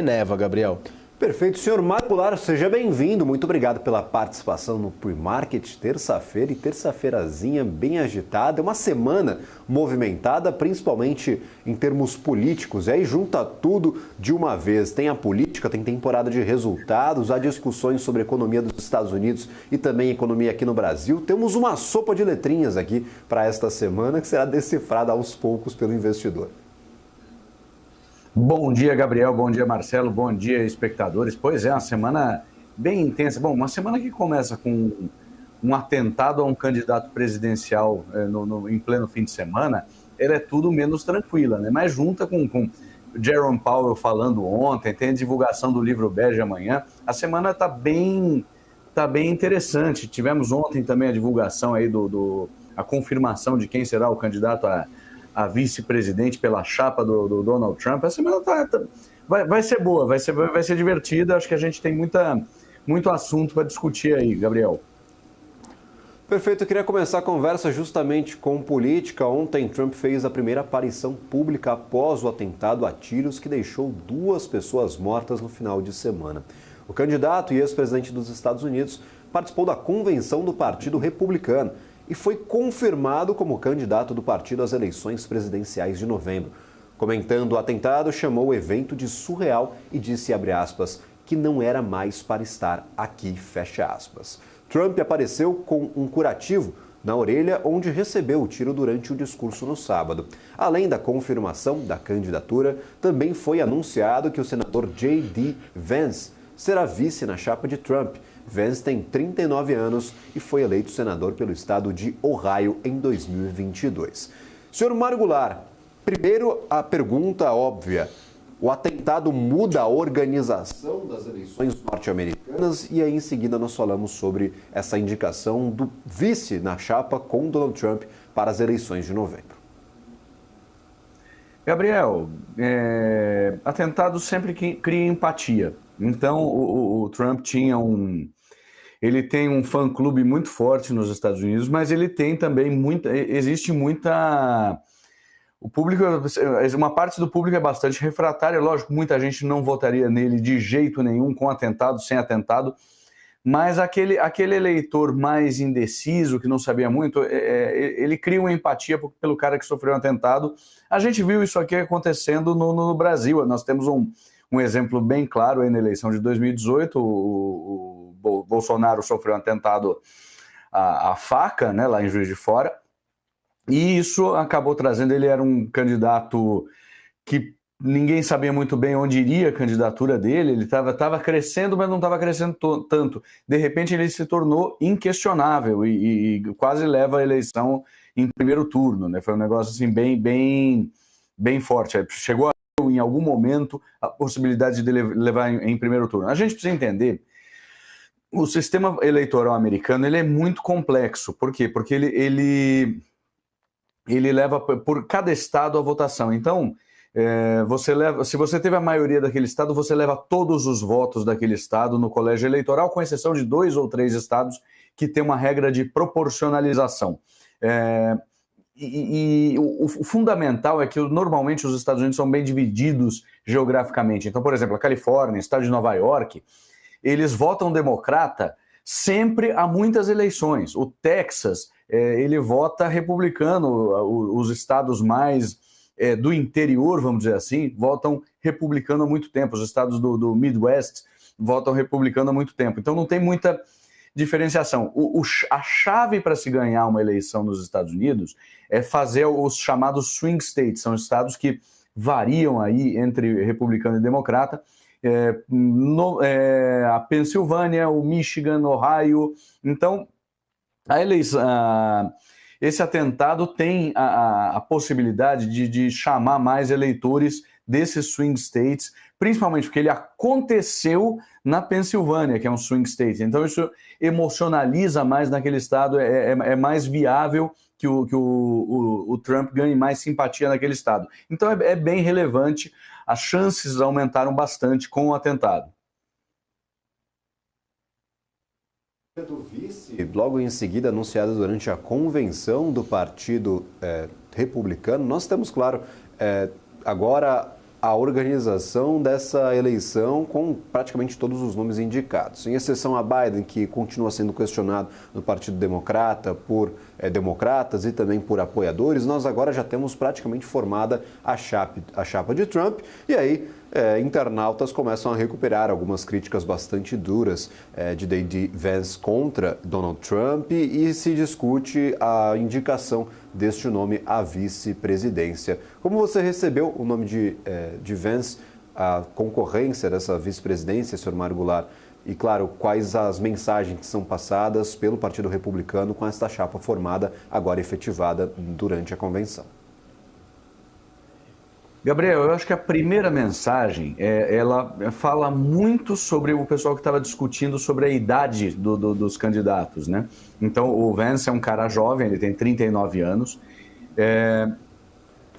Neva, Gabriel. Perfeito, senhor Marco Goulart, seja bem-vindo. Muito obrigado pela participação no Pre-Market, terça-feira e terça-feirazinha bem agitada. É uma semana movimentada, principalmente em termos políticos. E aí junta tudo de uma vez. Tem a política, tem temporada de resultados, há discussões sobre a economia dos Estados Unidos e também economia aqui no Brasil. Temos uma sopa de letrinhas aqui para esta semana que será decifrada aos poucos pelo investidor. Bom dia, Gabriel. Bom dia, Marcelo. Bom dia, espectadores. Pois é, uma semana bem intensa. Bom, uma semana que começa com um atentado a um candidato presidencial em pleno fim de semana, ela é tudo menos tranquila, né? Mas junta com Jerome Powell falando ontem, tem a divulgação do livro bege amanhã, a semana tá bem interessante. Tivemos ontem também a divulgação aí a confirmação de quem será o candidato a vice-presidente pela chapa do Donald Trump. A semana vai ser boa, vai ser divertida. Acho que a gente tem muito assunto para discutir aí, Gabriel. Perfeito, eu queria começar a conversa justamente com política. Ontem, Trump fez a primeira aparição pública após o atentado a tiros que deixou 2 pessoas mortas no final de semana. O candidato e ex-presidente dos Estados Unidos participou da convenção do Partido Republicano e foi confirmado como candidato do partido às eleições presidenciais de novembro. Comentando o atentado, chamou o evento de surreal e disse, abre aspas, que não era mais para estar aqui, fecha aspas. Trump apareceu com um curativo na orelha, onde recebeu o tiro durante o discurso no sábado. Além da confirmação da candidatura, também foi anunciado que o senador J.D. Vance será vice na chapa de Trump. Vance tem 39 anos e foi eleito senador pelo estado de Ohio em 2022. Senhor Marco Goulart, primeiro a pergunta óbvia. O atentado muda a organização das eleições norte-americanas e aí em seguida nós falamos sobre essa indicação do vice na chapa com Donald Trump para as eleições de novembro. Gabriel, atentado sempre cria empatia. Então o Trump ele tem um fã-clube muito forte nos Estados Unidos, mas ele tem também existe muita... O público, uma parte do público é bastante refratária, lógico, muita gente não votaria nele de jeito nenhum, com atentado, sem atentado, mas aquele eleitor mais indeciso, que não sabia muito, ele cria uma empatia pelo cara que sofreu um atentado. A gente viu isso aqui acontecendo no Brasil, nós temos um exemplo bem claro aí na eleição de 2018, o Bolsonaro sofreu um atentado à faca, né, lá em Juiz de Fora, e isso acabou trazendo, ele era um candidato que ninguém sabia muito bem onde iria a candidatura dele, ele estava crescendo, mas não estava crescendo tanto. De repente ele se tornou inquestionável e quase leva a eleição em primeiro turno, né? Foi um negócio assim bem forte. Chegou em algum momento a possibilidade de levar em primeiro turno. A gente precisa entender, o sistema eleitoral americano ele é muito complexo. Por quê? Porque ele leva por cada estado a votação. Então, se você teve a maioria daquele estado, você leva todos os votos daquele estado no colégio eleitoral, com exceção de 2 ou 3 estados que tem uma regra de proporcionalização. O fundamental é que normalmente os Estados Unidos são bem divididos geograficamente. Então, por exemplo, a Califórnia, o estado de Nova York, eles votam democrata sempre há muitas eleições. O Texas, ele vota republicano, os estados mais do interior, vamos dizer assim, votam republicano há muito tempo. Os estados do Midwest votam republicano há muito tempo. Então não tem muita diferenciação. A chave para se ganhar uma eleição nos Estados Unidos é fazer os chamados swing states, são estados que variam aí entre republicano e democrata. A Pensilvânia, o Michigan, Ohio. Então, esse atentado tem a possibilidade de chamar mais eleitores desses swing states, principalmente porque ele aconteceu na Pensilvânia, que é um swing state. Então isso emocionaliza mais naquele estado, é mais viável que o Trump ganhe mais simpatia naquele estado. Então é bem relevante, as chances aumentaram bastante com o atentado. Do vice, logo em seguida, anunciada durante a convenção do Partido Republicano, nós temos, claro, agora a organização dessa eleição com praticamente todos os nomes indicados, em exceção a Biden, que continua sendo questionado no Partido Democrata por democratas e também por apoiadores. Nós agora já temos praticamente formada a chapa de Trump, e aí internautas começam a recuperar algumas críticas bastante duras de J.D. Vance contra Donald Trump, e se discute a indicação deste nome à vice-presidência. Como você recebeu o nome de Vance, a concorrência dessa vice-presidência, Sr. Mário Goulart? E, claro, quais as mensagens que são passadas pelo Partido Republicano com esta chapa formada, agora efetivada durante a convenção? Gabriel, eu acho que a primeira mensagem, ela fala muito sobre o pessoal que estava discutindo sobre a idade dos candidatos, né? Então, o Vance é um cara jovem, ele tem 39 anos.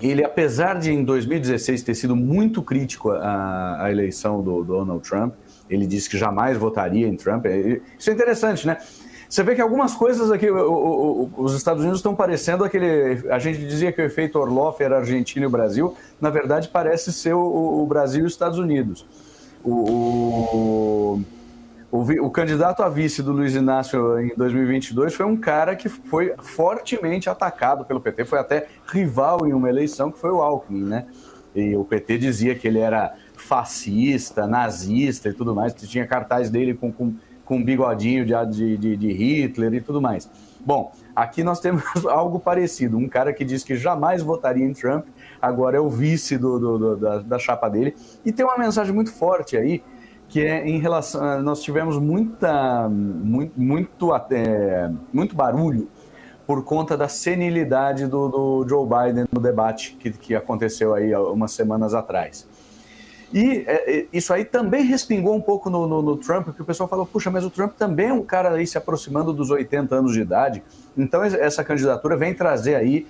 Ele, apesar de em 2016 ter sido muito crítico à eleição do Donald Trump, ele disse que jamais votaria em Trump. Isso é interessante, né? Você vê que algumas coisas aqui, os Estados Unidos estão parecendo aquele... A gente dizia que o efeito Orloff era Argentina e o Brasil. Na verdade, parece ser o Brasil e os Estados Unidos. O candidato a vice do Luiz Inácio em 2022 foi um cara que foi fortemente atacado pelo PT. Foi até rival em uma eleição, que foi o Alckmin, né? E o PT dizia que ele era fascista, nazista e tudo mais, que tinha cartaz dele com um bigodinho de Hitler e tudo mais. Bom, aqui nós temos algo parecido. Um cara que diz que jamais votaria em Trump, agora é o vice da chapa dele. E tem uma mensagem muito forte aí, que é em relação... Nós tivemos muito barulho por conta da senilidade do Joe Biden no debate que aconteceu aí umas semanas atrás. E isso aí também respingou um pouco no Trump, porque o pessoal falou, puxa, mas o Trump também é um cara aí se aproximando dos 80 anos de idade, então essa candidatura vem trazer aí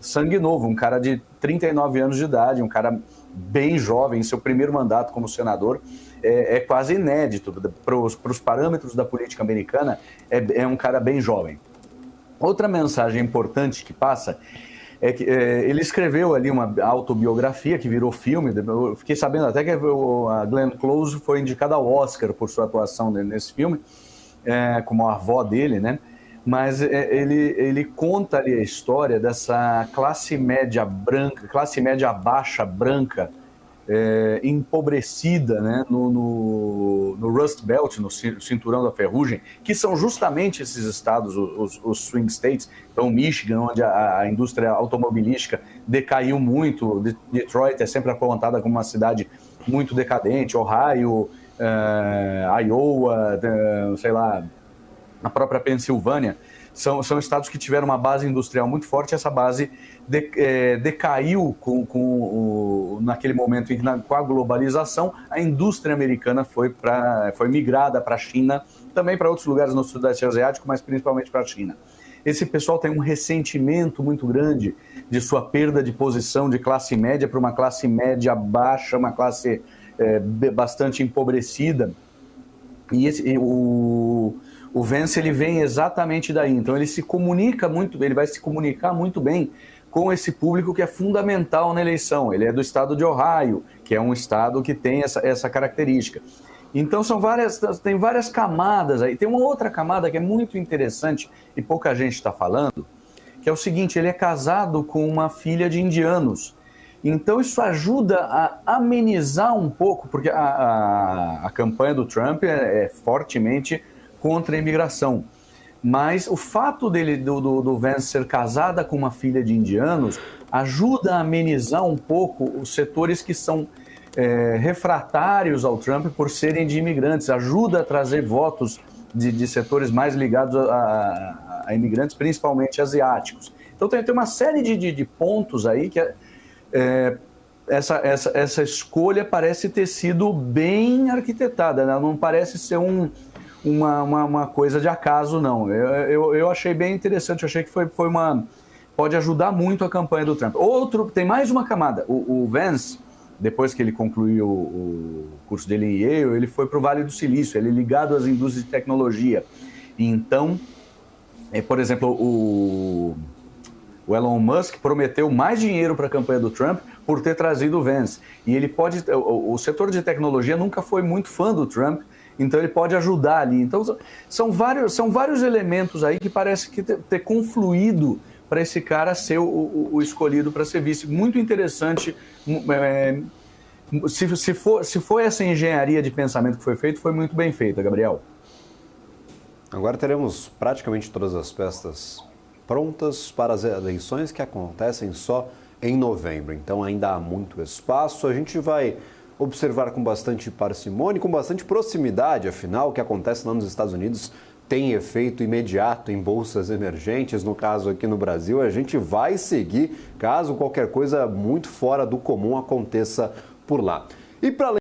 sangue novo, um cara de 39 anos de idade, um cara bem jovem, seu primeiro mandato como senador, é quase inédito para os parâmetros da política americana, é um cara bem jovem. Outra mensagem importante que passa é que ele escreveu ali uma autobiografia que virou filme. Eu fiquei sabendo até que a Glenn Close foi indicada ao Oscar por sua atuação nesse filme, como a avó dele, né? Mas ele conta ali a história dessa classe média branca, classe média baixa branca, empobrecida, né, no Rust Belt, no cinturão da ferrugem, que são justamente esses estados, os swing states. Então, Michigan, onde a indústria automobilística decaiu muito, Detroit é sempre apontada como uma cidade muito decadente, Ohio, Iowa, sei lá, a própria Pensilvânia, são estados que tiveram uma base industrial muito forte. Essa base decaiu naquele momento em que, com a globalização, a indústria americana foi migrada para a China, também para outros lugares no Sudeste Asiático, mas principalmente para a China. Esse pessoal tem um ressentimento muito grande de sua perda de posição de classe média para uma classe média baixa, uma classe bastante empobrecida. E o Vance, ele vem exatamente daí. Então ele vai se comunicar muito bem com esse público que é fundamental na eleição. Ele é do estado de Ohio, que é um estado que tem essa característica. Então tem várias camadas aí. Tem uma outra camada que é muito interessante e pouca gente está falando, que é o seguinte: ele é casado com uma filha de indianos. Então isso ajuda a amenizar um pouco, porque a campanha do Trump é fortemente contra a imigração. Mas o fato do Vance ser casada com uma filha de indianos ajuda a amenizar um pouco os setores que são refratários ao Trump por serem de imigrantes, ajuda a trazer votos de setores mais ligados a imigrantes, principalmente asiáticos. Então tem uma série de pontos aí que essa escolha parece ter sido bem arquitetada, né? Não parece ser uma coisa de acaso, não. Eu achei bem interessante, eu achei que pode ajudar muito a campanha do Trump. Tem mais uma camada. O Vance, depois que ele concluiu o curso dele em Yale, ele foi para o Vale do Silício, ele é ligado às indústrias de tecnologia. Então, por exemplo, o O Elon Musk prometeu mais dinheiro para a campanha do Trump por ter trazido o Vance. E ele pode... O setor de tecnologia nunca foi muito fã do Trump, então ele pode ajudar ali. Então são vários elementos aí que parece que ter confluído para esse cara ser o escolhido para ser vice. Muito interessante. Se for essa engenharia de pensamento que foi feita, foi muito bem feita, Gabriel. Agora teremos praticamente todas as peças prontas para as eleições que acontecem só em novembro. Então ainda há muito espaço. A gente vai observar com bastante parcimônia, com bastante proximidade, afinal, o que acontece lá nos Estados Unidos tem efeito imediato em bolsas emergentes. No caso aqui no Brasil, a gente vai seguir caso qualquer coisa muito fora do comum aconteça por lá. E para